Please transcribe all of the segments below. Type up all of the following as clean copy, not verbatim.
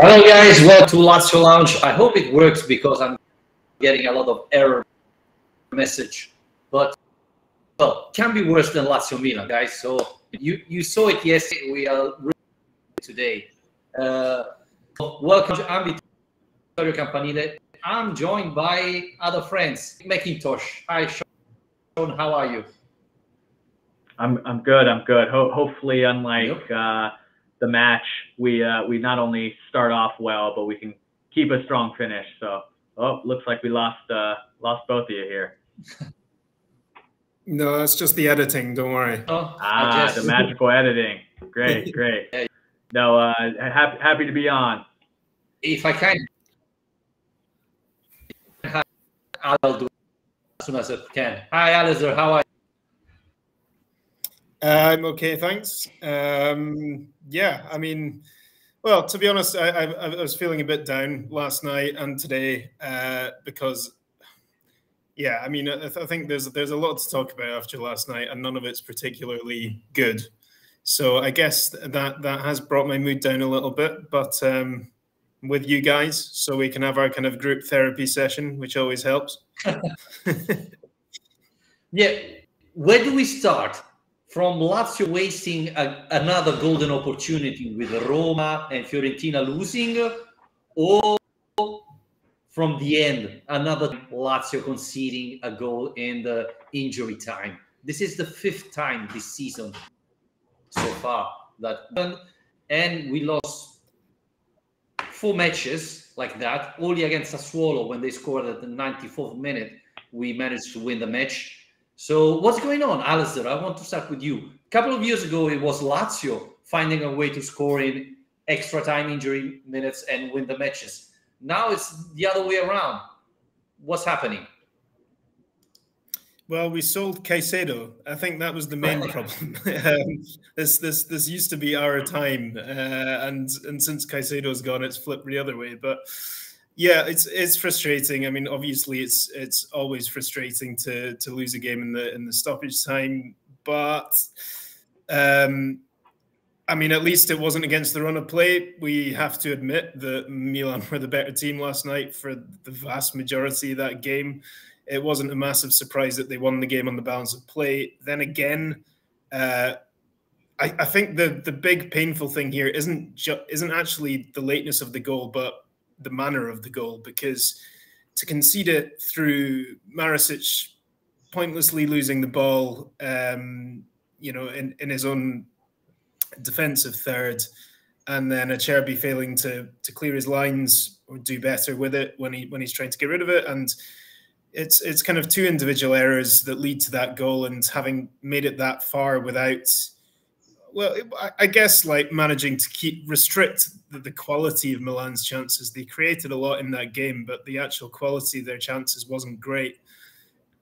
Hello guys, welcome to Lazio Lounge. I hope it works because I'm getting a lot of error message. But well, can be worse than Lazio Milan, guys. So you saw it yesterday. We are today. Welcome. I'm Vittorio Campanile. I'm joined by other friends. Macintosh. Hi, Sean. How are you? I'm good. I'm good. Hopefully, unlike the match, we not only start off well, but we can keep a strong finish. So, looks like we lost both of you here. No, that's just the editing. Don't worry. The magical editing. Great, great. Yeah. No, happy to be on. If I can, I'll do it as soon as I can. Hi, Alistair. How are you? I'm okay, thanks. Yeah, I mean, well, to be honest, I was feeling a bit down last night and today because, yeah, I mean, I think there's a lot to talk about after last night, and none of it's particularly good. So I guess that has brought my mood down a little bit, but with you guys, so we can have our kind of group therapy session, which always helps. Yeah, where do we start? From Lazio wasting another golden opportunity with Roma and Fiorentina losing, or from the end, another Lazio conceding a goal in the injury time? This is the 5th time this season so far that happened, and we lost 4 matches like that. Only against Sassuolo, when they scored at the 94th minute, we managed to win the match. So what's going on, Alistair? I want to start with you. A couple of years ago, it was Lazio finding a way to score in extra time injury minutes and win the matches. Now it's the other way around. What's happening? Well, we sold Caicedo. I think that was the main problem. This used to be our time, and since Caicedo's gone, it's flipped the other way. But yeah, it's frustrating. I mean, obviously, it's always frustrating to lose a game in the stoppage time. But I mean, at least it wasn't against the run of play. We have to admit that Milan were the better team last night for the vast majority of that game. It wasn't a massive surprise that they won the game on the balance of play. Then again, I think the big painful thing here isn't actually the lateness of the goal, but the manner of the goal, because to concede it through Marasic pointlessly losing the ball, you know, in his own defensive third, and then Acerbi failing to clear his lines or do better with it when he's trying to get rid of it, and it's kind of 2 individual errors that lead to that goal, and having made it that far without, well, I guess like managing to restrict the quality of Milan's chances. They created a lot in that game, but the actual quality of their chances wasn't great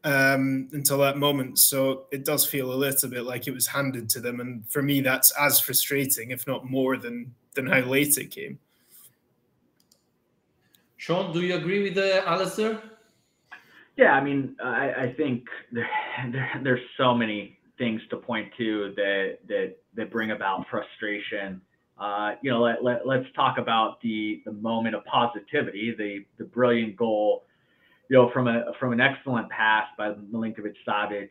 until that moment. So it does feel a little bit like it was handed to them. And for me, that's as frustrating, if not more, than how late it came. Sean, do you agree with Alistair? Yeah, I mean, I think there's so many things to point to that bring about frustration. You know, let's talk about the moment of positivity, the brilliant goal, you know, from an excellent pass by Milinkovic-Savic,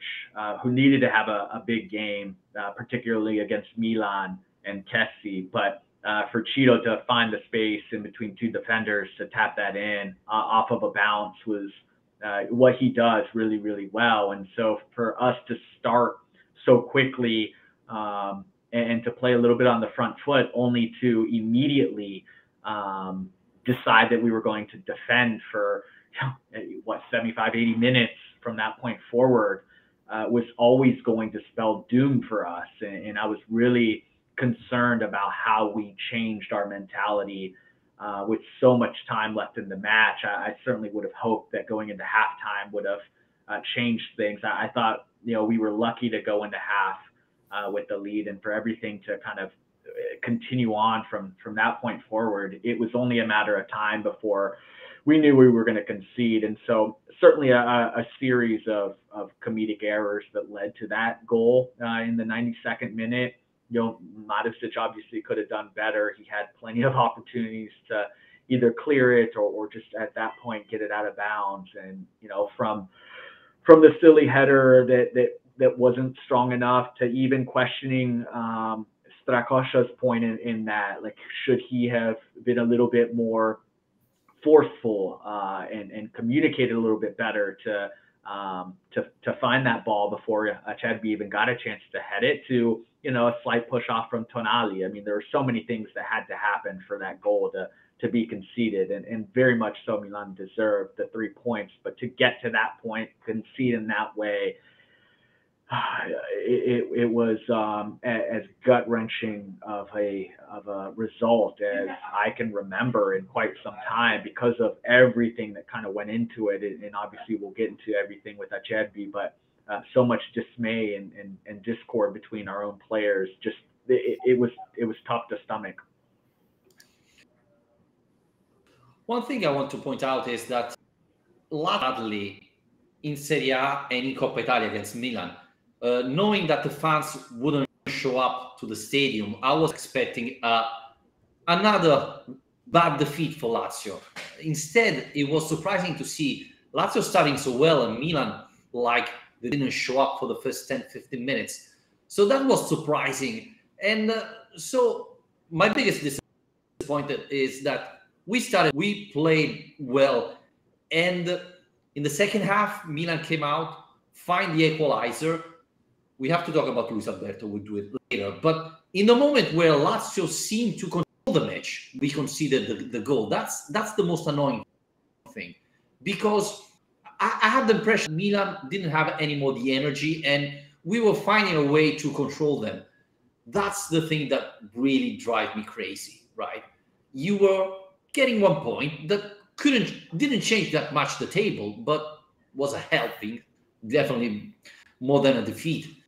who needed to have a big game, particularly against Milan and Kessie. But for Cheeto to find the space in between 2 defenders to tap that in off of a bounce was what he does really, really well. And so for us to start so quickly and to play a little bit on the front foot, only to immediately decide that we were going to defend for, you know, 75, 80 minutes from that point forward, was always going to spell doom for us. And I was really concerned about how we changed our mentality with so much time left in the match. I certainly would have hoped that going into halftime would have changed things. I thought, you know, we were lucky to go into half with the lead, and for everything to kind of continue on from that point forward. It was only a matter of time before we knew we were going to concede. And so certainly a series of comedic errors that led to that goal in the 92nd minute. Matic obviously could have done better. He had plenty of opportunities to either clear it or just at that point get it out of bounds. And from the silly header that wasn't strong enough to even questioning Strakosha's point in that, like, should he have been a little bit more forceful and communicated a little bit better to find that ball before Acerbi even got a chance to head it, to a slight push off from Tonali. I mean, there were so many things that had to happen for that goal to be conceded, and very much so Milan deserved the 3 points. But to get to that point, concede in that way, it was as gut-wrenching of a result as I can remember in quite some time, because of everything that kind of went into it. And obviously we'll get into everything with Acerbi, but so much dismay and discord between our own players. Just it was tough to stomach. One thing I want to point out is that lately in Serie A and in Coppa Italia against Milan, knowing that the fans wouldn't show up to the stadium, I was expecting another bad defeat for Lazio. Instead, it was surprising to see Lazio starting so well and Milan, like, they didn't show up for the first 10-15 minutes. So that was surprising. And so my biggest disappointment is that we played well. And in the second half, Milan came out, find the equalizer. We have to talk about Luis Alberto, we'll do it later. But in the moment where Lazio seemed to control the match, we conceded the goal. That's the most annoying thing. Because I had the impression Milan didn't have any more the energy, and we were finding a way to control them. That's the thing that really drives me crazy, right? You were getting 1 point that didn't change that much the table, but was a helping, definitely more than a defeat.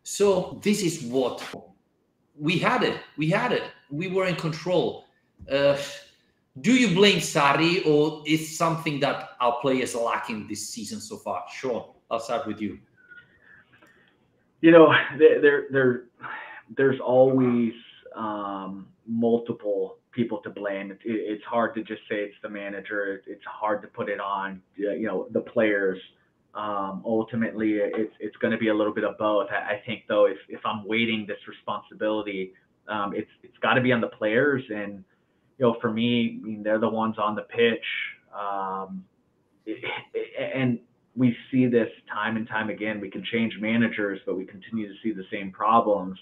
So this is what we had it. We were in control. Do you blame Sarri, or is something that our players are lacking this season so far? Sean, I'll start with you. There's always multiple people to blame. It's hard to just say it's the manager. It's hard to put it on the players. Ultimately, it's going to be a little bit of both. I think, though, if I'm weighting this responsibility, it's got to be on the players. And for me, I mean, they're the ones on the pitch, and we see this time and time again. We can change managers, but we continue to see the same problems.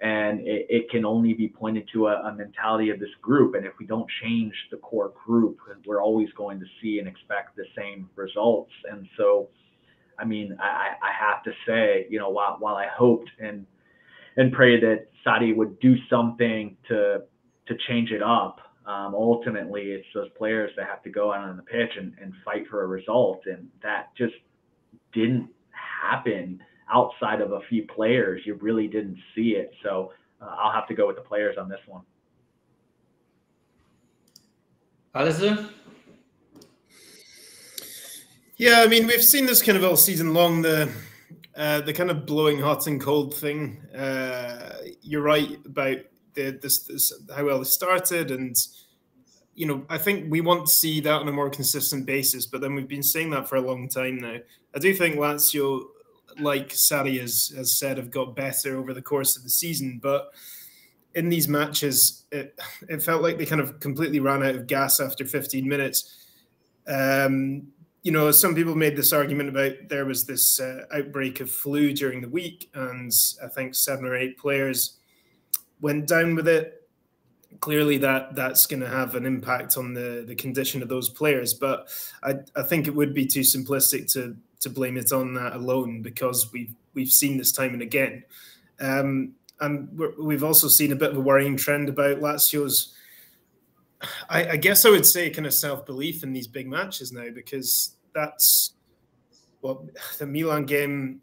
And it can only be pointed to a mentality of this group. And if we don't change the core group, we're always going to see and expect the same results. And so, I mean, I have to say, while I hoped and prayed that Sarri would do something to change it up, ultimately it's those players that have to go out on the pitch and fight for a result. And that just didn't happen. Outside of a few players, you really didn't see it. So I'll have to go with the players on this one. Alistair? Yeah, I mean, we've seen this kind of all season long, the kind of blowing hot and cold thing. You're right about this how well they started, and I think we want to see that on a more consistent basis. But then we've been saying that for a long time now. I do think Lazio, like Sarri has said, have got better over the course of the season. But in these matches, it felt like they kind of completely ran out of gas after 15 minutes. Some people made this argument about there was this outbreak of flu during the week, and I think 7 or 8 players went down with it. Clearly, that's going to have an impact on the condition of those players. But I think it would be too simplistic to blame it on that alone, because we've seen this time and again. And we've also seen a bit of a worrying trend about Lazio's, I guess I would say, kind of self-belief in these big matches now, because that's the Milan game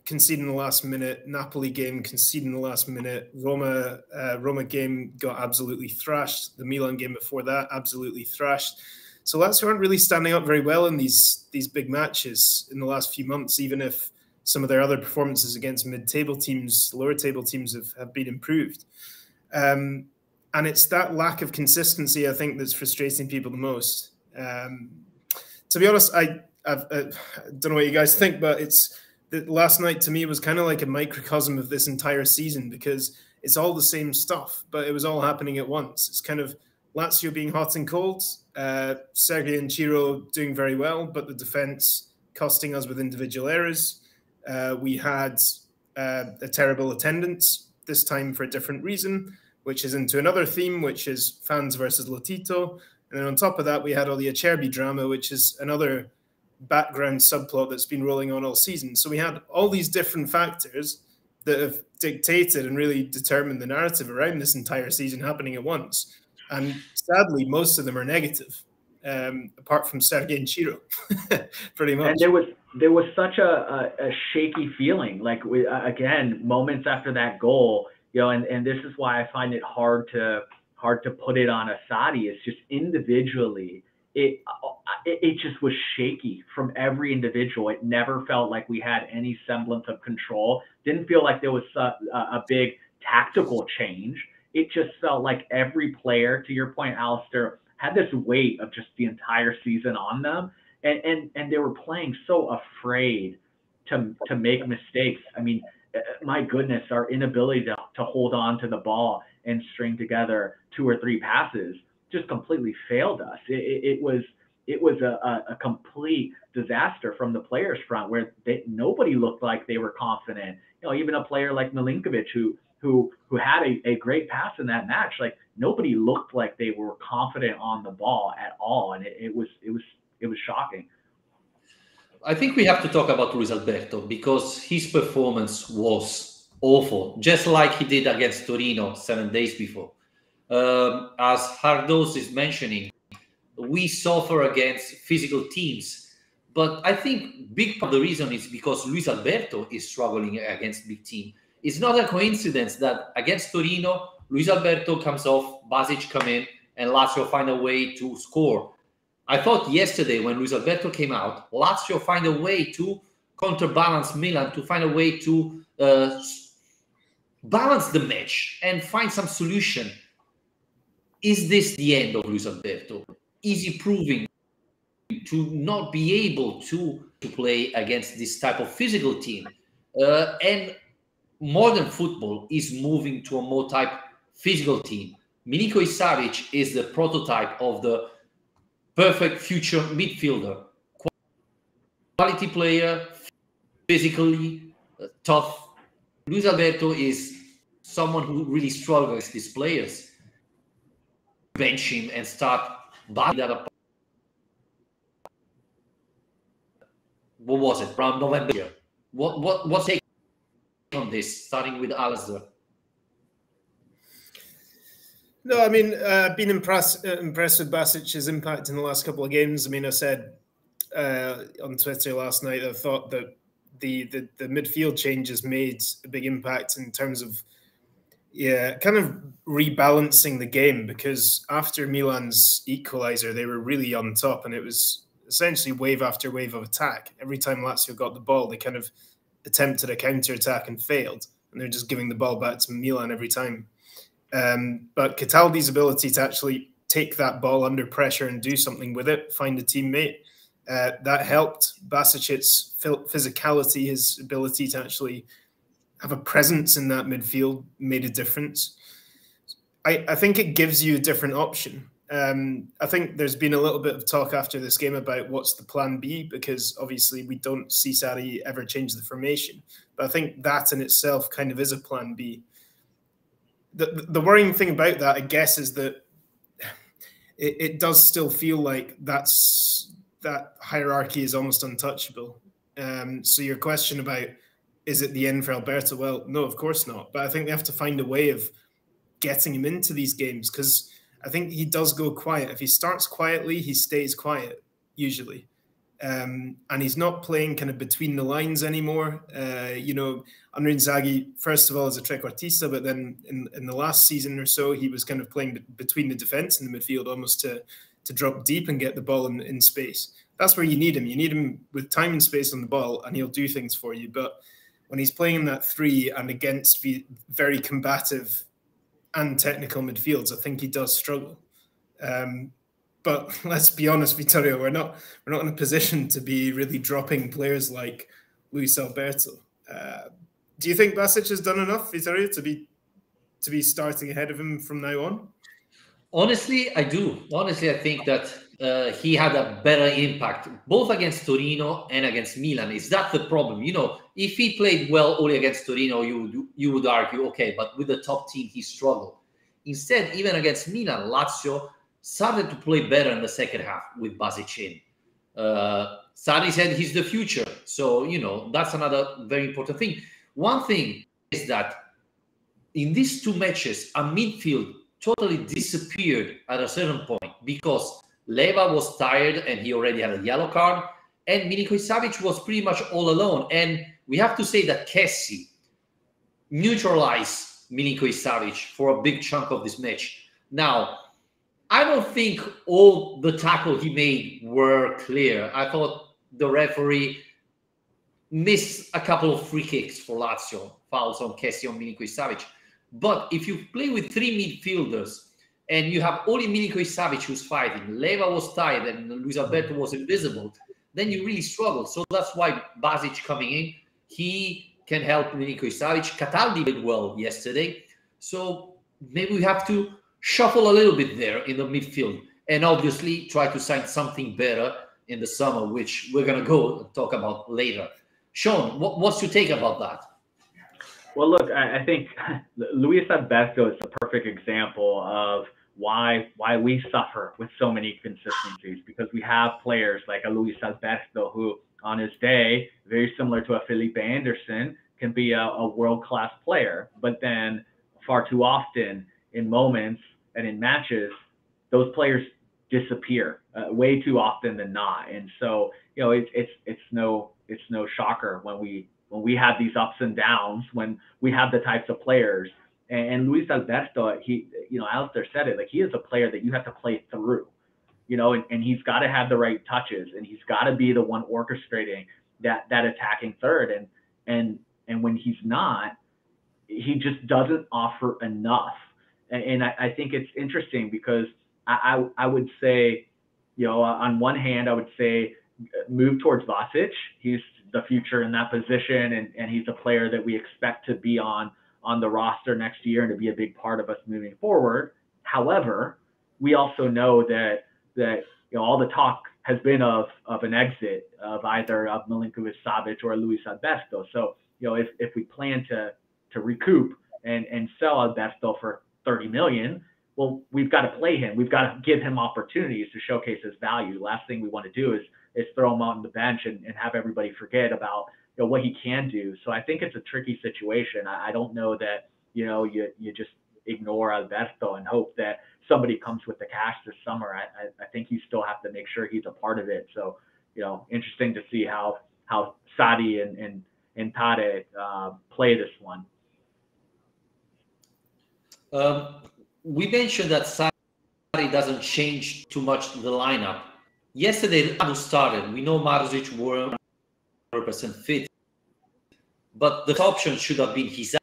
conceding the last minute, Napoli game conceding the last minute, Roma game got absolutely thrashed, the Milan game before that absolutely thrashed. So Lazio aren't really standing up very well in these big matches in the last few months, even if some of their other performances against mid-table teams, lower table teams have been improved. And it's that lack of consistency, I think, that's frustrating people the most. To be honest, I don't know what you guys think, but last night to me was kind of like a microcosm of this entire season, because it's all the same stuff, but it was all happening at once. It's kind of Lazio being hot and cold, Sergei and Ciro doing very well, but the defense costing us with individual errors. We had a terrible attendance, this time for a different reason, which is into another theme, which is fans versus Lotito. And then on top of that, we had all the Acerbi drama, which is another background subplot that's been rolling on all season. So we had all these different factors that have dictated and really determined the narrative around this entire season happening at once. And sadly, most of them are negative, apart from Sergei and Ciro, pretty much. And there was such a shaky feeling, like again, moments after that goal, and this is why I find it hard to put it on Asadi. It's just individually, it just was shaky from every individual. It never felt like we had any semblance of control. Didn't feel like there was a big tactical change. It just felt like every player, to your point, Alistair, had this weight of just the entire season on them. And they were playing so afraid to make mistakes. I mean, my goodness, our inability to hold on to the ball and string together 2 or 3 passes just completely failed us. It was a complete disaster from the players' front, where nobody looked like they were confident. Even a player like Milinkovic, who had a great pass in that match, like nobody looked like they were confident on the ball at all, and it was shocking. I think we have to talk about Luis Alberto, because his performance was awful, just like he did against Torino 7 days before. As Hardos is mentioning, we suffer against physical teams, but I think big part of the reason is because Luis Alberto is struggling against big team. It's not a coincidence that against Torino, Luis Alberto comes off, Basic come in, and Lazio find a way to score. I thought yesterday when Luis Alberto came out, Lazio find a way to counterbalance Milan, to find a way to balance the match and find some solution. Is this the end of Luis Alberto? Is he proving to not be able to play against this type of physical team? And modern football is moving to a more type physical team. Milinkovic Savic is the prototype of the perfect future midfielder. Quality player, physically tough. Luis Alberto is someone who really struggles with these players. Bench him and start buying that up. What was it? Around November. What's take on this, starting with Alistair? No, I mean, I've been impressed with Basic's impact in the last couple of games. I mean, I said on Twitter last night, I thought that the midfield changes made a big impact in terms of, kind of rebalancing the game, because after Milan's equaliser, they were really on top, and it was essentially wave after wave of attack. Every time Lazio got the ball, they kind of attempted a counter-attack and failed, and they're just giving the ball back to Milan every time. But Cataldi's ability to actually take that ball under pressure and do something with it, find a teammate, that helped. Basic's physicality, his ability to actually have a presence in that midfield made a difference. I think it gives you a different option. I think there's been a little bit of talk after this game about what's the plan B, because obviously we don't see Sarri ever change the formation. But I think that in itself kind of is a plan B. The worrying thing about that, I guess, is that it does still feel like that hierarchy is almost untouchable. So your question about, is it the end for Alberto? Well, no, of course not. But I think they have to find a way of getting him into these games, because I think he does go quiet. If he starts quietly, he stays quiet, usually. And he's not playing kind of between the lines anymore. Under Inzaghi, first of all, as a trequartista, but then in the last season or so, he was kind of playing between the defence and the midfield, almost to drop deep and get the ball in space. that's where you need him. You need him with time and space on the ball, and he'll do things for you. But when he's playing in that 3 and against very combative and technical midfields, I think he does struggle. But let's be honest, Vittorio, we're not in a position to be really dropping players like Luis Alberto. Do you think Basic has done enough, Vittorio, to be starting ahead of him from now on? Honestly, I do. Honestly, I think that he had a better impact both against Torino and against Milan. Is that the problem? You know, if he played well only against Torino, you would argue, okay, but with the top team, he struggled. Instead, even against Milan, Lazio started to play better in the second half with Basic in. Sarri said he's the future. So, you know, that's another very important thing. One thing is that in these 2 matches, a midfield totally disappeared at a certain point because Leva was tired and he already had a yellow card, and Milinkovic-Savic was pretty much all alone. And we have to say that Kessie neutralized Milinkovic-Savic for a big chunk of this match. Now, I don't think all the tackles he made were clear. I thought the referee missed a couple of free kicks for Lazio, fouls on Kessie on Milinkovic-Savic. But if you play with 3 midfielders and you have only Milinkovic-Savic who's fighting, Leva was tired and Luis Alberto was invisible, then you really struggle. So that's why Basic coming in, he can help Milinkovic-Savic. Cataldi did well yesterday. So maybe we have to shuffle a little bit there in the midfield and obviously try to sign something better in the summer, which we're going to go and talk about later. Sean, what's your take about that? Well, look, I think Luis Alberto is the perfect example of why we suffer with so many consistencies, because we have players like a Luis Alberto who, on his day, very similar to a Felipe Anderson, can be a world-class player, but then far too often in moments and in matches, those players disappear way too often than not. And so, you know, it's no shocker when we have these ups and downs, when we have the types of players. And Luis Alberto, he, you know, Alistair said it, like, he is a player that you have to play through, you know, and he's got to have the right touches, and he's got to be the one orchestrating that attacking third. And when he's not, he just doesn't offer enough. And I think it's interesting because I would say, you know, on one hand, I would say move towards Basic. He's the future in that position, and he's a player that we expect to be on the roster next year and to be a big part of us moving forward. However, we also know that you know, all the talk has been of an exit of either of Milinkovic-Savic or Luis Alberto. So, you know, if we plan to recoup and sell Alberto for 30 million, well, we've got to play him. We've got to give him opportunities to showcase his value. The last thing we want to do is throw him on the bench and have everybody forget about, you know, what he can do. So I think it's a tricky situation. I don't know that, you know, you just ignore Alberto and hope that somebody comes with the cash this summer. I think you still have to make sure he's a part of it. So, you know, interesting to see how Sarri and Tade play this one. We mentioned that Sarri doesn't change too much the lineup. Yesterday, Radu started. We know Maruzic were 100% fit, but the option should have been Hizai.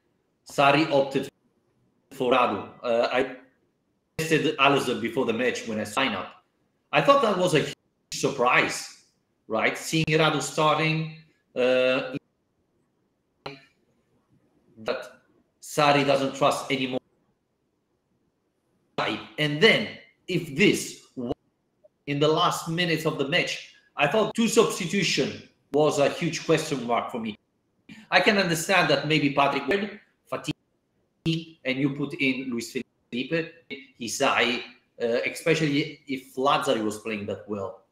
Sarri opted for Radu. I tested Alisson before the match when I signed up. I thought that was a huge surprise, right? Seeing Radu starting, that Sarri doesn't trust anymore. And then, if this in the last minutes of the match, I thought 2 substitution was a huge question mark for me. I can understand that maybe Patrick Ward, fatigue, and you put in Luis Felipe, Hizai, especially if Lazzari was playing that well.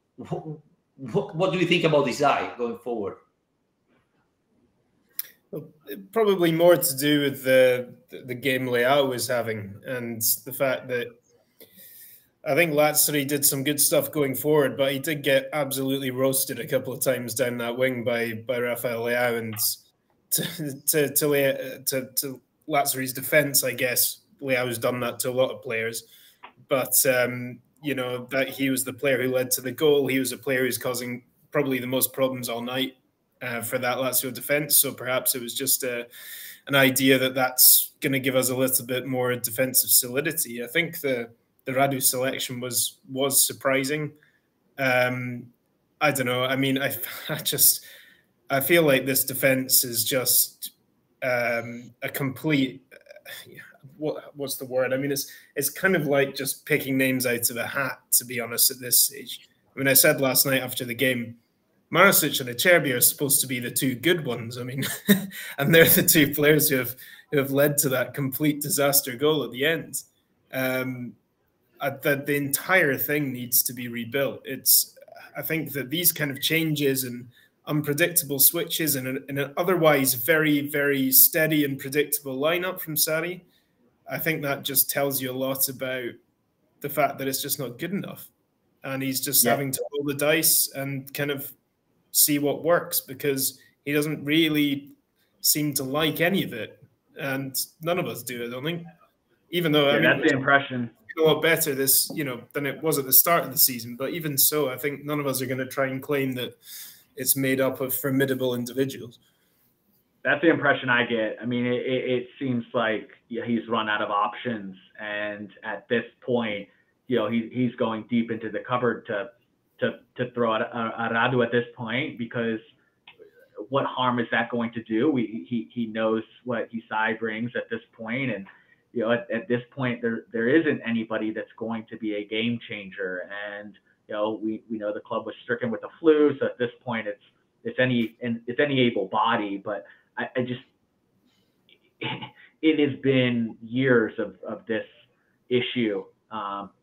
What do you think about Hizai going forward? Well, probably more to do with the game Leao was having, and the fact that I think Lazzari did some good stuff going forward, but he did get absolutely roasted a couple of times down that wing by Rafael Leao. And to Lazzari's defense, I guess Leao's done that to a lot of players. But you know, that he was the player who led to the goal. He was a player who's causing probably the most problems all night for that Lazio defense. So perhaps it was just an idea that that's going to give us a little bit more defensive solidity. I think the Radu selection was surprising. I don't know. I mean, I feel like this defense is just a complete. What's the word? I mean, it's kind of like just picking names out of a hat, to be honest, at this stage. I mean, I said last night after the game, Marasic and Acerbi are supposed to be the two good ones. I mean, and they're the two players who have led to that complete disaster goal at the end. That the entire thing needs to be rebuilt. I think that these kind of changes and unpredictable switches in an otherwise very, very steady and predictable lineup from Sarri, I think that just tells you a lot about the fact that it's just not good enough. And he's just having to roll the dice and kind of see what works, because he doesn't really seem to like any of it. And none of us do, I don't think. Even though, I mean, that's the impression. A lot better this, than it was at the start of the season. But even so, I think none of us are going to try and claim that it's made up of formidable individuals. That's the impression I get. I mean, it seems like he's run out of options, and at this point, he's going deep into the cupboard to throw at Radu at this point, because what harm is that going to do? He knows what Isai brings at this point, and at this point there isn't anybody that's going to be a game changer, and we know the club was stricken with the flu, so at this point it's any able body, but I just it has been years of this issue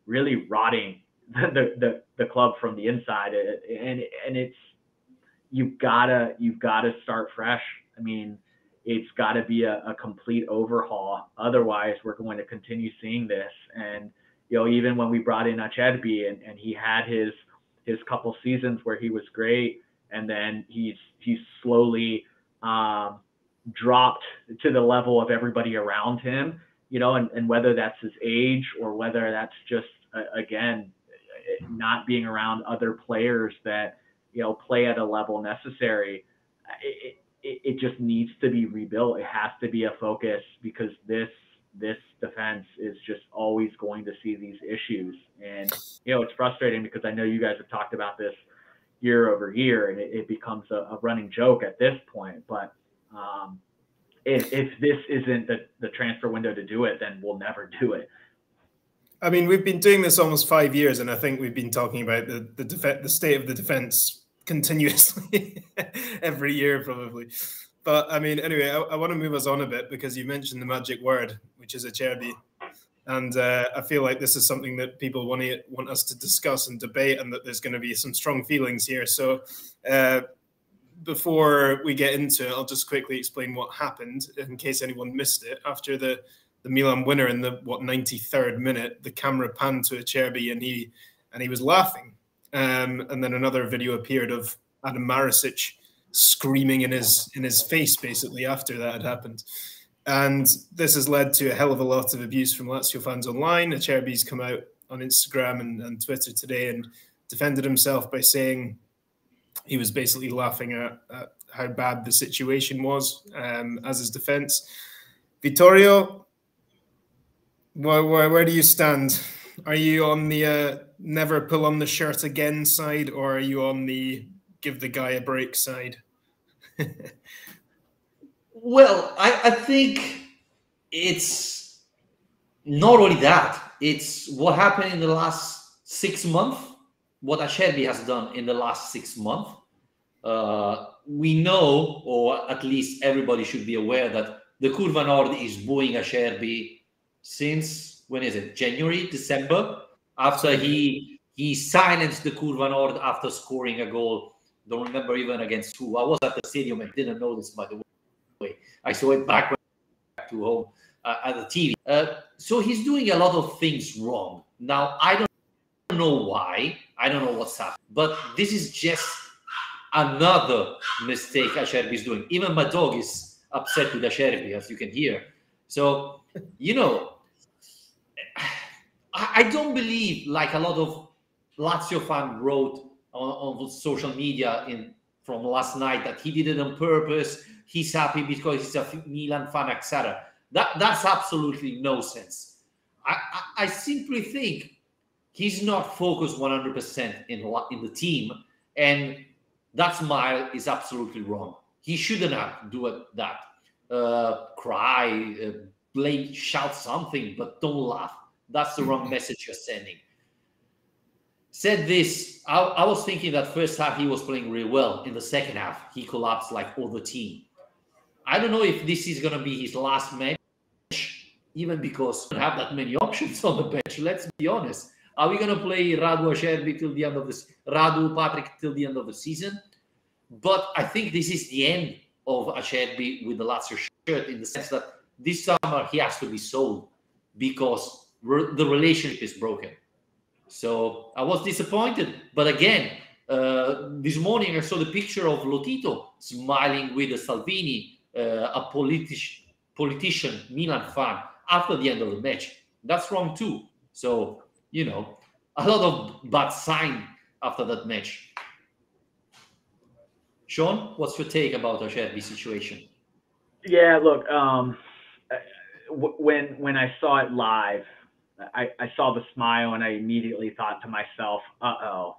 really rotting the club from the inside, and it's you've gotta start fresh. I mean, it's got to be a complete overhaul. Otherwise, we're going to continue seeing this. And even when we brought in Acerbi and he had his couple seasons where he was great, and then he's slowly dropped to the level of everybody around him, and whether that's his age or whether that's just again not being around other players that play at a level necessary. It just needs to be rebuilt. It has to be a focus, because this defense is just always going to see these issues. And, it's frustrating because I know you guys have talked about this year over year, and it becomes a running joke at this point. But if this isn't the transfer window to do it, then we'll never do it. I mean, we've been doing this almost 5 years, and I think we've been talking about the state of the defense continuously every year, probably. But I mean, anyway, I want to move us on a bit, because you mentioned the magic word, which is Acerbi, and I feel like this is something that people want us to discuss and debate, and that there's going to be some strong feelings here. So before we get into it, I'll just quickly explain what happened in case anyone missed it. After the Milan winner in the 93rd minute, the camera panned to Acerbi, and he was laughing. And then another video appeared of Adam Marasic screaming in his face, basically, after that had happened. And this has led to a hell of a lot of abuse from Lazio fans online. Acerbi's come out on Instagram and Twitter today and defended himself by saying he was basically laughing at how bad the situation was as his defense. Vittorio, where do you stand? Are you on the never pull on the shirt again side, or are you on the give the guy a break side? Well, I think it's not only that. It's what happened in the last 6 months, what Acerbi has done in the last 6 months. We know, or at least everybody should be aware, that the Curva Nord is booing Acerbi since, when is it, January, December, after he silenced the Curva Nord after scoring a goal. Don't remember even against who. I was at the stadium and didn't know this, by the way. I saw it back to home at the TV. So he's doing a lot of things wrong. Now, I don't know why. I don't know what's happening. But this is just another mistake Acerbi is doing. Even my dog is upset with Acerbi, as you can hear. So, I don't believe, like a lot of Lazio fan wrote on social media from last night, that he did it on purpose. He's happy because he's a Milan fan, etc. That's absolutely no sense. I simply think he's not focused 100% in the team, and that smile is absolutely wrong. He shouldn't have do that. Cry, blame, shout something, but don't laugh. That's the wrong message you're sending. Said this, I was thinking that first half he was playing really well. In the second half, he collapsed like all the team. I don't know if this is going to be his last match, even because we don't have that many options on the bench. Let's be honest. Are we going to play Radu Acerbi till the end of this? Radu Patrick till the end of the season? But I think this is the end of Acerbi with the Lazio shirt, in the sense that this summer he has to be sold because the relationship is broken. So I was disappointed. But again, this morning I saw the picture of Lotito smiling with a Salvini, a politician, Milan fan, after the end of the match. That's wrong too. So, a lot of bad sign after that match. Sean, what's your take about Acerbi's situation? Yeah, look, when I saw it live, I saw the smile and I immediately thought to myself, uh-oh,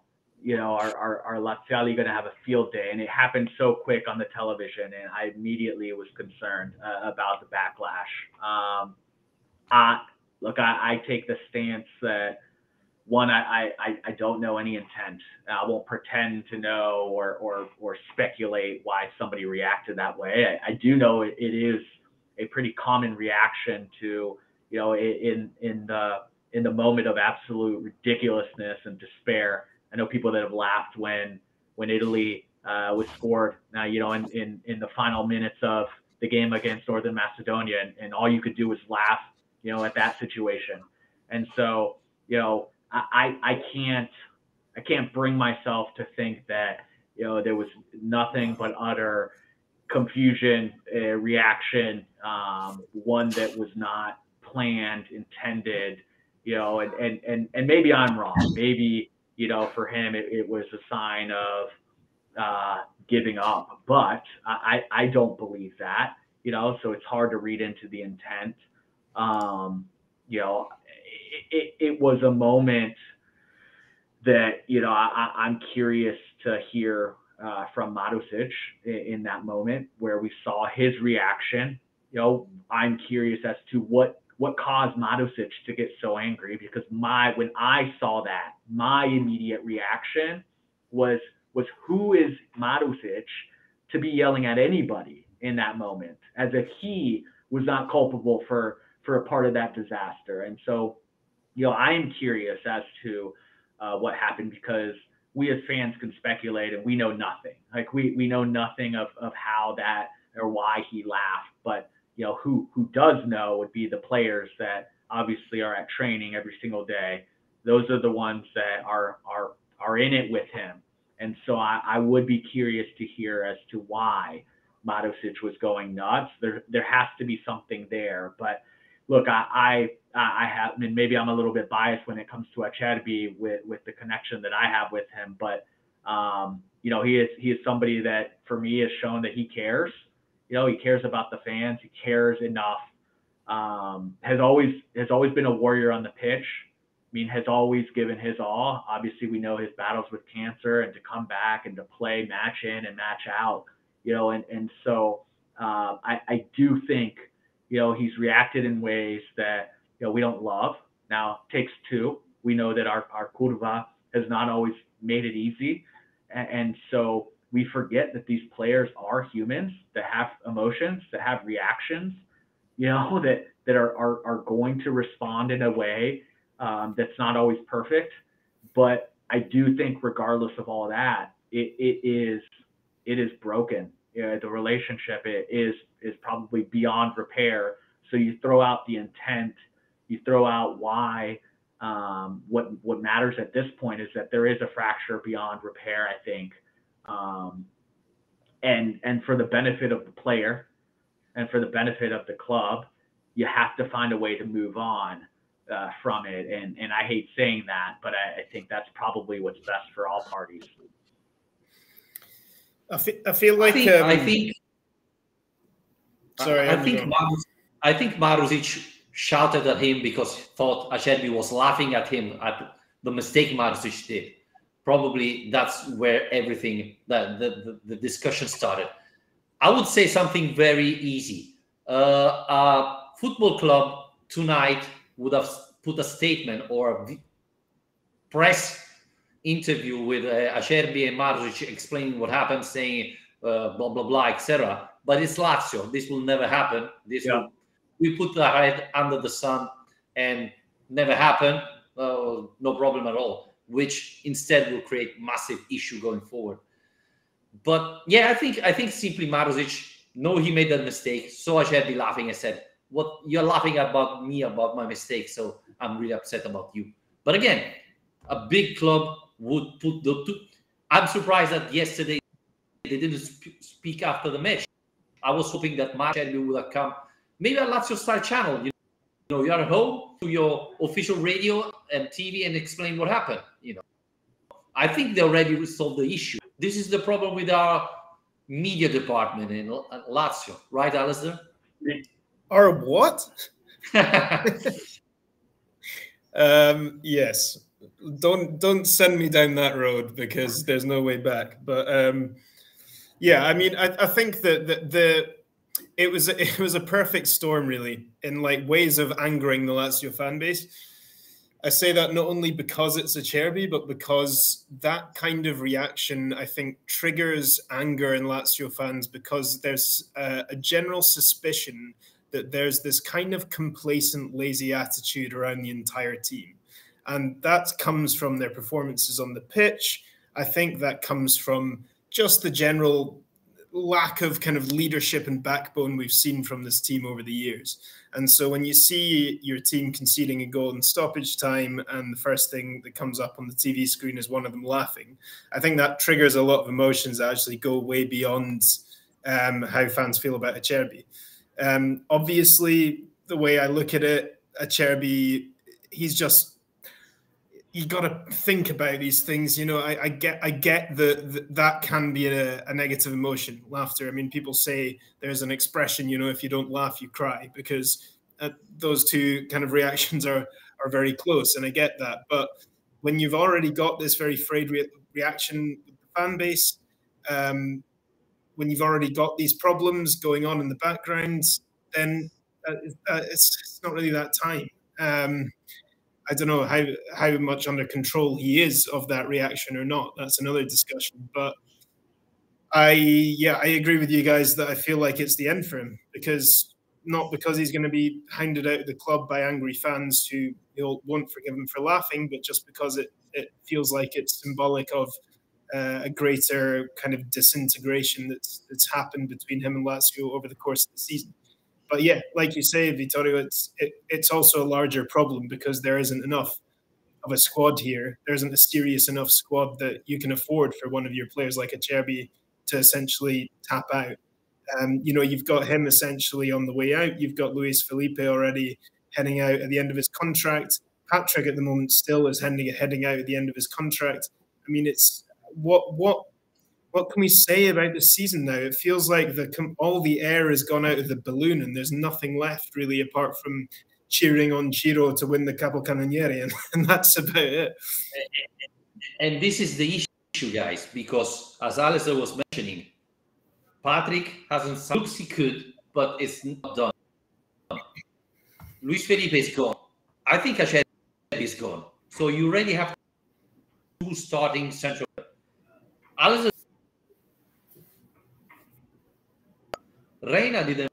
are laziali going to have a field day? And it happened so quick on the television, and I immediately was concerned about the backlash. I take the stance that, one, I don't know any intent. I won't pretend to know or speculate why somebody reacted that way. I do know it is a pretty common reaction to, in the moment of absolute ridiculousness and despair. I know people that have laughed when Italy was scored, in the final minutes of the game against Northern Macedonia, and all you could do was laugh, at that situation. And so, I can't bring myself to think that, there was nothing but utter confusion, reaction, one that was not planned, intended, and maybe I'm wrong. Maybe, for him, it was a sign of giving up, but I don't believe that, so it's hard to read into the intent. It was a moment that, I'm curious to hear from Marusic in that moment where we saw his reaction. I'm curious as to what caused Marusic to get so angry, because when I saw that, my immediate reaction was who is Marusic to be yelling at anybody in that moment, as if he was not culpable for a part of that disaster. And so, I am curious as to what happened, because we as fans can speculate and we know nothing. Like we know nothing of how that or why he laughed. But who does know would be the players that obviously are at training every single day. Those are the ones that are in it with him. And so I would be curious to hear as to why Marusic was going nuts. There has to be something there. But look, I have, and maybe I'm a little bit biased when it comes to Acerbi with the connection that I have with him, but he is somebody that for me has shown that he cares. He cares about the fans. He cares enough. Has always been a warrior on the pitch. Has always given his all. Obviously, we know his battles with cancer, and to come back and to play match in and match out. And so I do think he's reacted in ways that we don't love. Now, it takes two. We know that our curva has not always made it easy, and so we forget that these players are humans that have emotions, that have reactions, that are going to respond in a way that's not always perfect. But I do think, regardless of all that, it is broken. The relationship is probably beyond repair. So you throw out the intent, you throw out why. What matters at this point is that there is a fracture beyond repair, I think. And for the benefit of the player and for the benefit of the club, you have to find a way to move on. from it. And I hate saying that, but I think that's probably what's best for all parties. I feel like I think Marusic shouted at him because he thought Acerbi was laughing at him at the mistake Marusic did. Probably that's where everything the discussion started. I would say something very easy. A football club tonight would have put a statement or a press interview with Acerbi and Marusic explaining what happened, saying blah blah blah, etc. But it's Lazio. This will never happen. We put our head under the sun and never happen. No problem at all. Which instead will create massive issue going forward. But yeah, I think simply Marusic know he made that mistake. So Acerbi laughing and said, "What you're laughing about me about my mistake? So I'm really upset about you." But again, a big club would put the two. I'm surprised that yesterday they didn't speak after the match. I was hoping that Acerbi would have come, maybe a Lazio Style channel. You know, you're at home to your official radio and TV and explain what happened. You know, I think they already resolved the issue. This is the problem with our media department in Lazio, right, Alistair? Our what? Yes. Don't send me down that road because there's no way back. But yeah, I mean, I think that it was a perfect storm, really, in like ways of angering the Lazio fan base. I say that not only because it's Acerbi, but because that kind of reaction, I think, triggers anger in Lazio fans because there's a general suspicion that there's this kind of complacent, lazy attitude around the entire team. And that comes from their performances on the pitch. I think that comes from just the general lack of kind of leadership and backbone we've seen from this team over the years. And so when you see your team conceding a goal in stoppage time and the first thing that comes up on the TV screen is one of them laughing, I think that triggers a lot of emotions that actually go way beyond how fans feel about Acerbi. Obviously, the way I look at it, Acerbi, you got to think about these things. You know, I get that can be a negative emotion, laughter. I mean, people say there's an expression, you know, if you don't laugh, you cry, because those two kind of reactions are very close, and I get that. But when you've already got this very frayed reaction with the fan base, when you've already got these problems going on in the background, then it's not really that time. I don't know how much under control he is of that reaction or not. That's another discussion. But I agree with you guys that I feel like it's the end for him, not because he's going to be hounded out of the club by angry fans who won't forgive him for laughing, but just because it feels like it's symbolic of a greater kind of disintegration that's happened between him and Lazio over the course of the season. But yeah, like you say, Vittorio, it's also a larger problem because there isn't enough of a squad here. There isn't a serious enough squad that you can afford for one of your players like Acerbi to essentially tap out. You know, you've got him essentially on the way out. You've got Luis Felipe already heading out at the end of his contract. Patrick at the moment still is heading out at the end of his contract. I mean, it's what can we say about the season now? It feels like all the air has gone out of the balloon and there's nothing left really apart from cheering on Ciro to win the Capocannoniere, and that's about it. And this is the issue, guys, because as Alistair was mentioning, Patrick looks he could, but it's not done. Luis Felipe is gone. I think Acerbi is gone. So you already have two starting central. Alistair, Reina didn't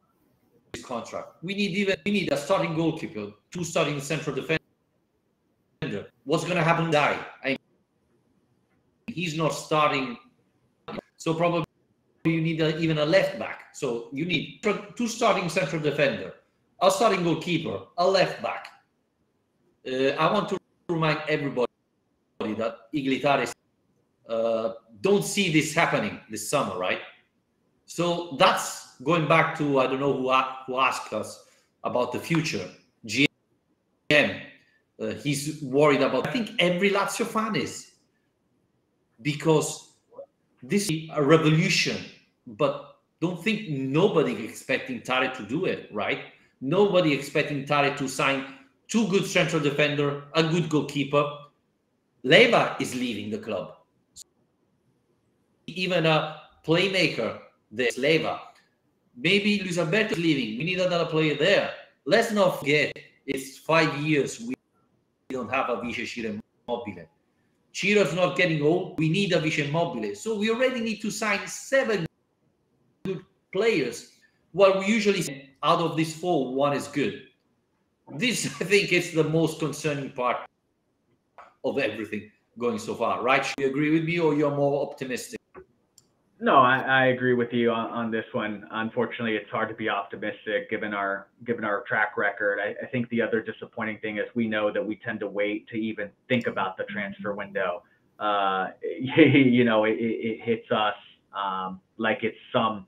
his contract. We need a starting goalkeeper, two starting central defender. What's going to happen, guy? He's not starting, so probably you need even a left back. So you need two starting central defender, a starting goalkeeper, a left back. I want to remind everybody that Iglitares don't see this happening this summer, right? So that's going back to, I don't know who asked us about the future, GM. he's worried about. I think every Lazio fan is, because this is a revolution. But don't think nobody expecting Tare to do it, right? Nobody expecting Tare to sign 2 good central defender, a good goalkeeper. Leva is leaving the club. Even a playmaker, there's Leva. Maybe Luis Alberto is leaving. We need another player there. Let's not forget, it's 5 years we don't have a Vice Ciro Immobile. Ciro's not getting old. We need a Vice Immobile. So we already need to sign 7 good players. Well, we usually say out of these 4, 1 is good. This, I think, is the most concerning part of everything going so far, right? Should you agree with me, or you're more optimistic? No, I agree with you on this one. Unfortunately, it's hard to be optimistic given our track record. I think the other disappointing thing is we know that we tend to wait to even think about the transfer window. You know, it hits us like it's some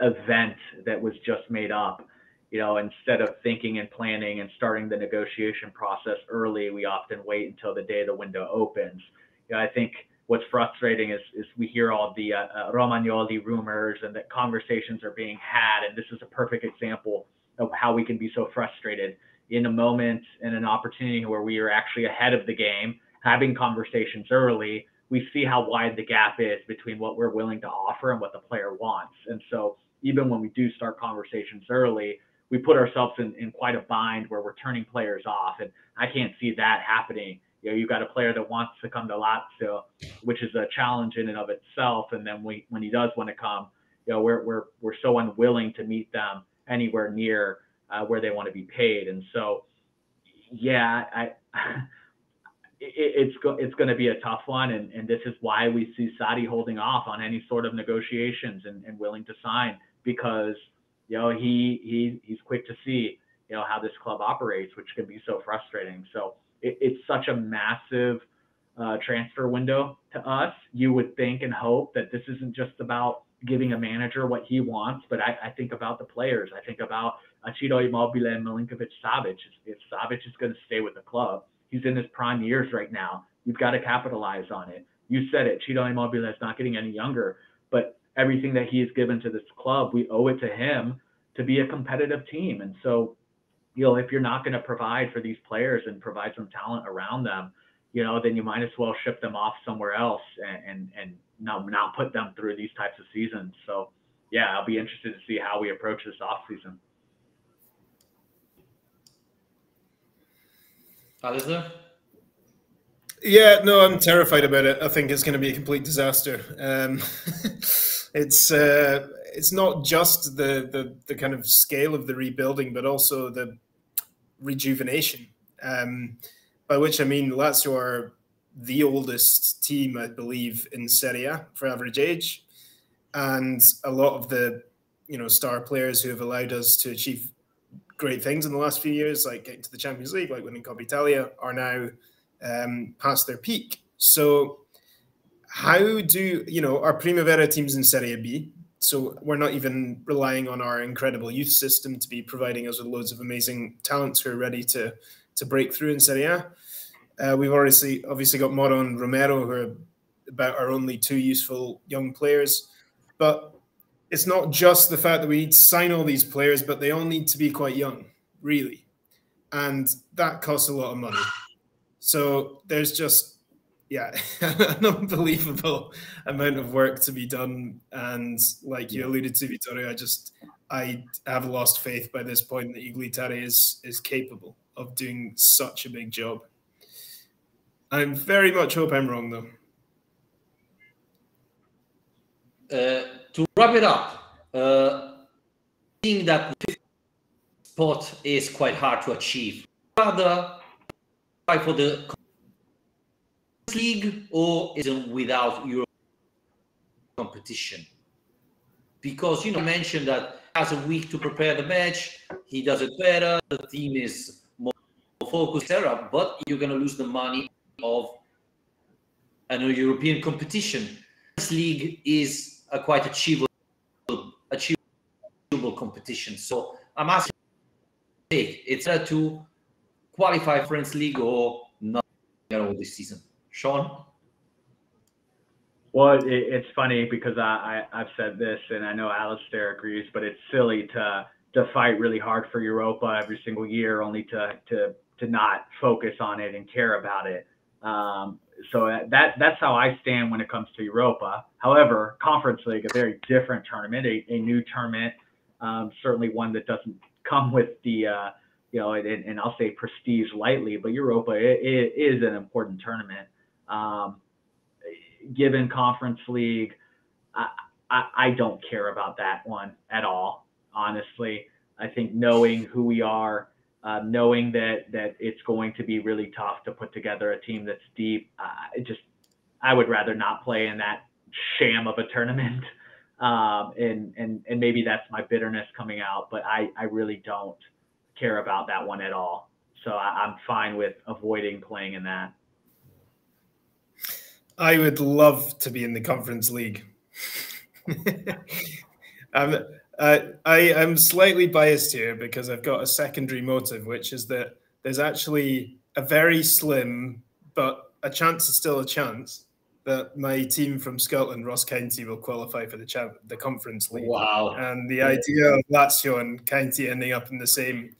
event that was just made up. You know, instead of thinking and planning and starting the negotiation process early, we often wait until the day the window opens. You know, I think what's frustrating is we hear all the Romagnoli rumors and that conversations are being had. And this is a perfect example of how we can be so frustrated in a moment and an opportunity where we are actually ahead of the game, having conversations early. We see how wide the gap is between what we're willing to offer and what the player wants. And so even when we do start conversations early, we put ourselves in quite a bind where we're turning players off. And I can't see that happening. You know, you've got a player that wants to come to Lazio, which is a challenge in and of itself. And then when he does want to come, you know, we're so unwilling to meet them anywhere near where they want to be paid. And so, yeah, it's going to be a tough one. And this is why we see Sadi holding off on any sort of negotiations and willing to sign, because, you know, he's quick to see, you know, how this club operates, which can be so frustrating. So it's such a massive transfer window to us. You would think and hope that this isn't just about giving a manager what he wants, but I think about the players. I think about Ciro Immobile and Milinkovic-Savic. If Savic is going to stay with the club, he's in his prime years right now. You've got to capitalize on it. You said it, Ciro Immobile is not getting any younger, but everything that he has given to this club, we owe it to him to be a competitive team. And so, you know, if you're not going to provide for these players and provide some talent around them, you know, then you might as well ship them off somewhere else and not put them through these types of seasons. So, yeah, I'll be interested to see how we approach this offseason. Alistair? Yeah, no, I'm terrified about it. I think it's going to be a complete disaster. It's not just the kind of scale of the rebuilding, but also the rejuvenation. By which I mean Lazio are the oldest team, I believe, in Serie A for average age, and a lot of the, you know, star players who have allowed us to achieve great things in the last few years, like getting to the Champions League, like winning Coppa Italia, are now past their peak. So how do, you know, our Primavera teams in Serie B, so we're not even relying on our incredible youth system to be providing us with loads of amazing talents who are ready to break through in Serie A. We've obviously got Moro and Romero, who are about our only 2 useful young players. But it's not just the fact that we need to sign all these players, but they all need to be quite young, really. And that costs a lot of money. So there's just, yeah, an unbelievable amount of work to be done. And like you alluded to, Vittorio, I have lost faith by this point that Iglitare is capable of doing such a big job. I very much hope I'm wrong, though. To wrap it up, I think that the spot is quite hard to achieve. Rather try for the league, or is it without Europe competition? Because, you know, mentioned that has a week to prepare the match, he does it better, the team is more focused, etc. But you're going to lose the money of a European competition. This league is a quite achievable competition. So I'm asking, it's better to qualify Conference League or not at all this season. Sean? Well, it's funny because I've said this, and I know Alistair agrees, but it's silly to fight really hard for Europa every single year, only to not focus on it and care about it. So that's how I stand when it comes to Europa. However, Conference League, a very different tournament, a new tournament, certainly one that doesn't come with the and I'll say prestige lightly, but Europa is an important tournament. Given Conference League, I don't care about that one at all. Honestly, I think knowing who we are, knowing that it's going to be really tough to put together a team that's deep, I would rather not play in that sham of a tournament. And maybe that's my bitterness coming out, but I really don't care about that one at all. So I'm fine with avoiding playing in that. I would love to be in the Conference League. I'm slightly biased here because I've got a secondary motive, which is that there's actually a very slim, but a chance is still a chance, that my team from Scotland, Ross County, will qualify for the Conference League. Wow. And the idea of Lazio and County ending up in the same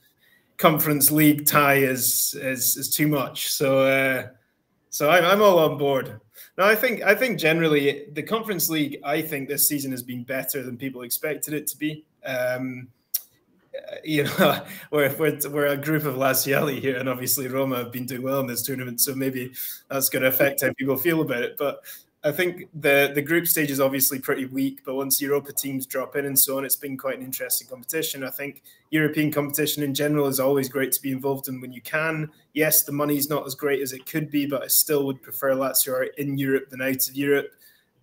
Conference League tie is too much. So I'm all on board. No, I think generally the Conference League, I think this season has been better than people expected it to be. We're a group of laziali here, and obviously Roma have been doing well in this tournament, so maybe that's going to affect how people feel about it. But I think the group stage is obviously pretty weak, but once Europa teams drop in and so on, it's been quite an interesting competition. I think European competition in general is always great to be involved in when you can. Yes, the money's not as great as it could be, but I still would prefer Lazio in Europe than out of Europe.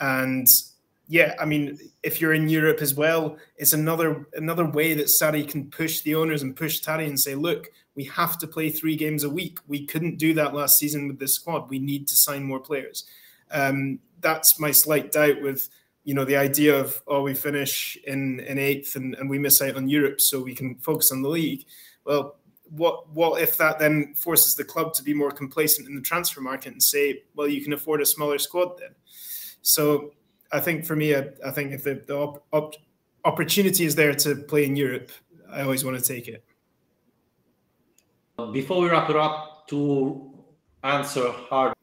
And yeah, I mean, if you're in Europe as well, it's another way that Sarri can push the owners and push Tari and say, look, we have to play 3 games a week. We couldn't do that last season with this squad. We need to sign more players. That's my slight doubt with, the idea of, we finish in 8th and we miss out on Europe so we can focus on the league. Well, what if that then forces the club to be more complacent in the transfer market and say, well, you can afford a smaller squad then? So I think for me, I think if the opportunity is there to play in Europe, I always want to take it. Before we wrap it up, to answer hard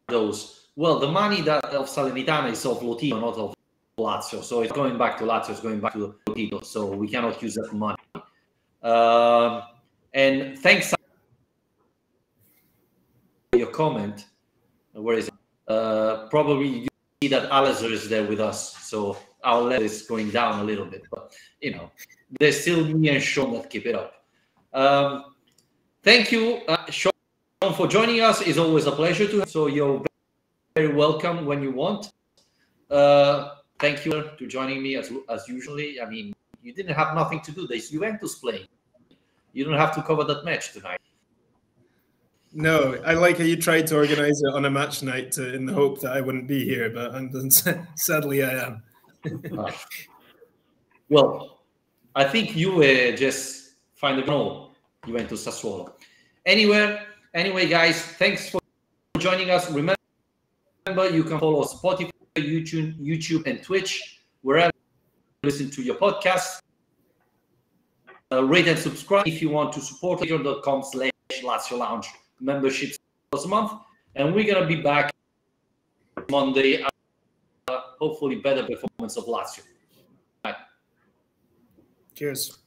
those. Well, the money that of Salernitana is of Lotito, not of Lazio. So it's going back to Lazio, it's going back to Lotito. So we cannot use that money. And thanks for your comment. Where is it? Probably you see that Alistair is there with us. So our level is going down a little bit. But, there's still me and Sean that keep it up. Thank you, Sean, for joining us. It's always a pleasure to have. So you're very welcome when you want. Thank you for joining me as usually. I mean, you didn't have nothing to do. There's Juventus playing. You don't have to cover that match tonight. No, I like how you tried to organize it on a match night in the hope that I wouldn't be here, but sadly I am. Well, I think you just find a goal. Juventus Sassuolo. Anyway, guys, thanks for joining us. Remember, you can follow Spotify, YouTube, and Twitch, wherever you listen to your podcast. Rate and subscribe if you want to support patreon.com/Lazio Lounge membership this month. And we're going to be back Monday. Hopefully better performance of Lazio. Bye. Cheers.